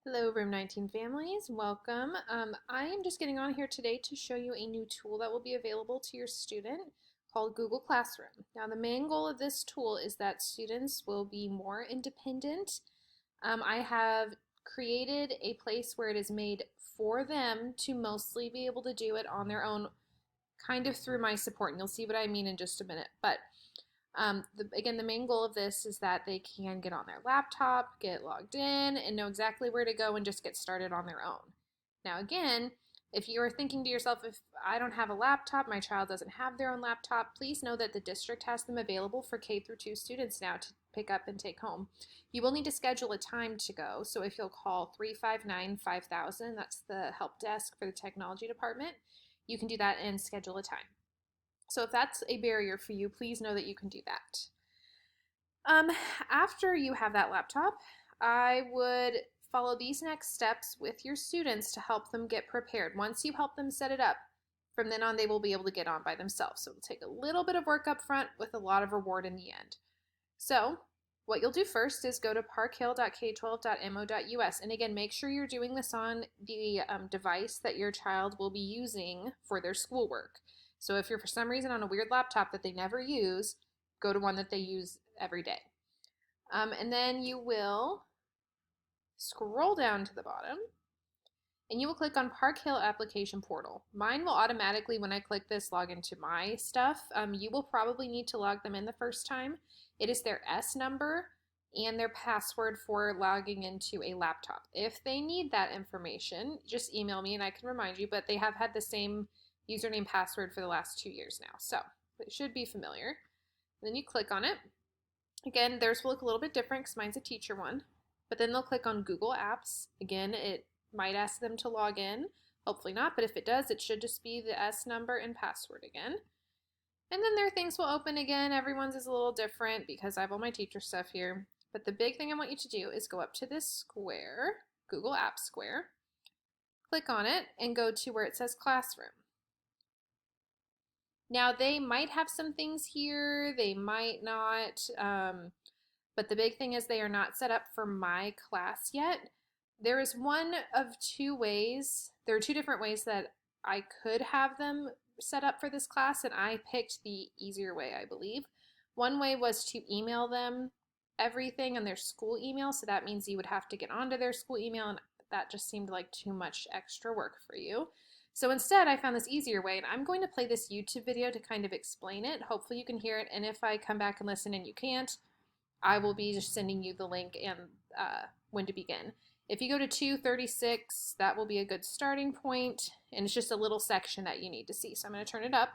Hello, Room 19 families. Welcome. I am just getting on here today to show you a new tool that will be available to your student called Google Classroom. Now, the main goal of this tool is that students will be more independent. I have created a place where it is made for them to mostly be able to do it on their own, kind of through my support, and you'll see what I mean in just a minute. But again, the main goal of this is that they can get on their laptop, get logged in, and know exactly where to go and just get started on their own. Now, again, if you are thinking to yourself, if I don't have a laptop, my child doesn't have their own laptop, please know that the district has them available for K through 2 students now to pick up and take home. You will need to schedule a time to go, so if you'll call 359-5000, that's the help desk for the technology department, you can do that and schedule a time. So if that's a barrier for you, please know that you can do that. After you have that laptop, I would follow these next steps with your students to help them get prepared. Once you help them set it up, from then on they will be able to get on by themselves. So it'll take a little bit of work up front with a lot of reward in the end. So what you'll do first is go to parkhill.k12.mo.us, and again, make sure you're doing this on the device that your child will be using for their schoolwork. So if you're for some reason on a weird laptop that they never use, go to one that they use every day. And then you will scroll down to the bottom and you will click on Park Hill Application Portal. Mine will automatically, when I click this, log into my stuff. You will probably need to log them in the first time. It is their S number and their password for logging into a laptop. If they need that information, just email me and I can remind you, but they have had the same username password for the last 2 years now, so it should be familiar. And then you click on it. Again, theirs will look a little bit different because mine's a teacher one, but then they'll click on Google Apps. Again, it might ask them to log in, hopefully not, but if it does, it should just be the S number and password again. And then their things will open again. Everyone's is a little different because I have all my teacher stuff here, but the big thing I want you to do is go up to this square, Google Apps square, click on it, and go to where it says Classroom. Now, they might have some things here, they might not, but the big thing is they are not set up for my class yet. There is one of two ways, there are two different ways that I could have them set up for this class, and I picked the easier way, I believe. One way was to email them everything on their school email, so that means you would have to get onto their school email, and that just seemed like too much extra work for you. So instead, I found this easier way, and I'm going to play this YouTube video to kind of explain it. Hopefully you can hear it, and if I come back and listen and you can't, I will be just sending you the link and when to begin. If you go to 236, that will be a good starting point, and it's just a little section that you need to see. So I'm going to turn it up,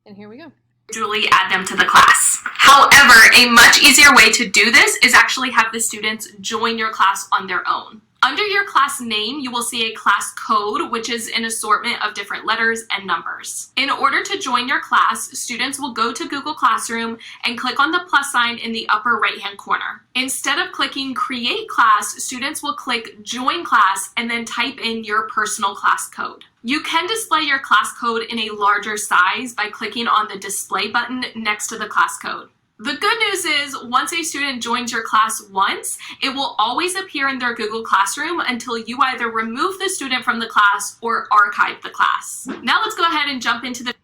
and here we go. Individually add them to the class. However, a much easier way to do this is actually have the students join your class on their own. Under your class name, you will see a class code, which is an assortment of different letters and numbers. In order to join your class, students will go to Google Classroom and click on the plus sign in the upper right-hand corner. Instead of clicking Create Class, students will click Join Class and then type in your personal class code. You can display your class code in a larger size by clicking on the Display button next to the class code. The good news is, once a student joins your class once, it will always appear in their Google Classroom until you either remove the student from the class or archive the class. Now let's go ahead and jump into the...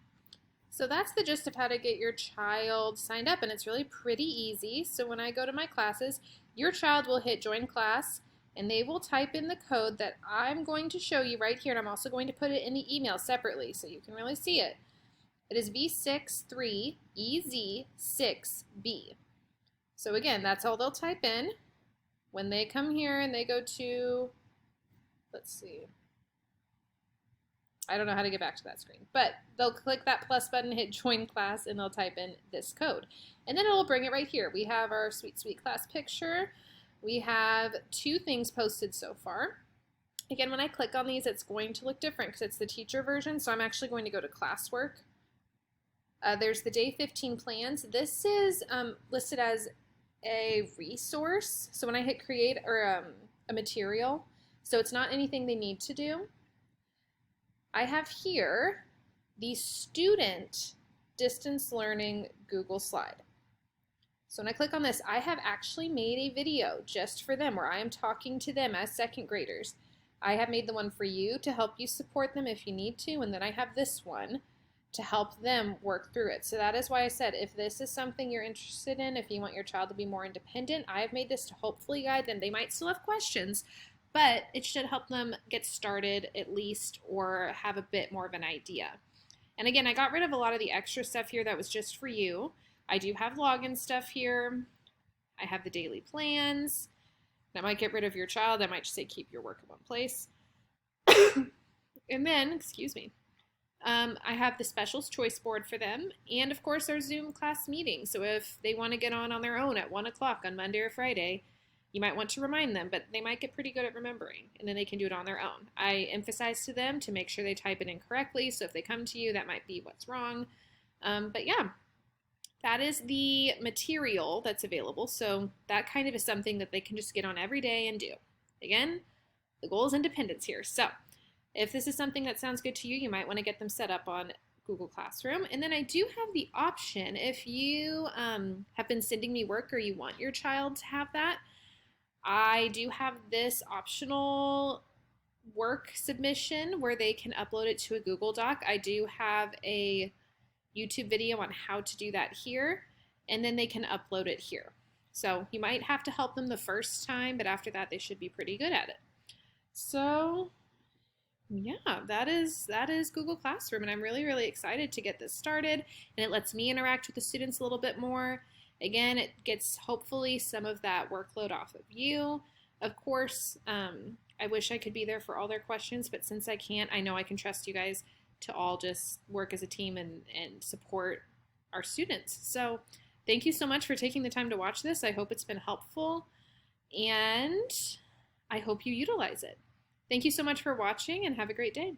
So that's the gist of how to get your child signed up, and it's really pretty easy. So when I go to my classes, your child will hit Join Class, and they will type in the code that I'm going to show you right here, and I'm also going to put it in the email separately so you can really see it. It is B63EZ6B. So again, that's all they'll type in. When they come here and they go to, let's see, I don't know how to get back to that screen, but they'll click that plus button, hit join class, and they'll type in this code. And then it'll bring it right here. We have our sweet, sweet class picture. We have two things posted so far. Again, when I click on these, it's going to look different because it's the teacher version, so I'm actually going to go to classwork. There's the day 15 plans. This is listed as a resource. So when I hit create or a material, so it's not anything they need to do. I have here the student distance learning Google slide. So when I click on this, I have actually made a video just for them where I am talking to them as second graders. I have made the one for you to help you support them if you need to, and then I have this one to help them work through it. So that is why I said if this is something you're interested in, if you want your child to be more independent, I have made this to hopefully guide them. They might still have questions, but it should help them get started at least or have a bit more of an idea. And again, I got rid of a lot of the extra stuff here that was just for you. I do have login stuff here. I have the daily plans. That might get rid of your child. That might just say keep your work in one place. And then, excuse me, I have the specials choice board for them, and of course our Zoom class meeting. So if they want to get on their own at 1 o'clock on Monday or Friday, you might want to remind them, but they might get pretty good at remembering, and then they can do it on their own. I emphasize to them to make sure they type it in correctly, so if they come to you, that might be what's wrong. But yeah, that is the material that's available, so that kind of is something that they can just get on every day and do. Again, the goal is independence here. So if this is something that sounds good to you, you might want to get them set up on Google Classroom. And then I do have the option, if you have been sending me work or you want your child to have that, I do have this optional work submission where they can upload it to a Google Doc. I do have a YouTube video on how to do that here, and then they can upload it here. So you might have to help them the first time, but after that they should be pretty good at it. So yeah, that is Google Classroom, and I'm really, really excited to get this started, and it lets me interact with the students a little bit more. Again, it gets hopefully some of that workload off of you. Of course, I wish I could be there for all their questions, but since I can't, I know I can trust you guys to all just work as a team and support our students. So thank you so much for taking the time to watch this. I hope it's been helpful, and I hope you utilize it. Thank you so much for watching, and have a great day.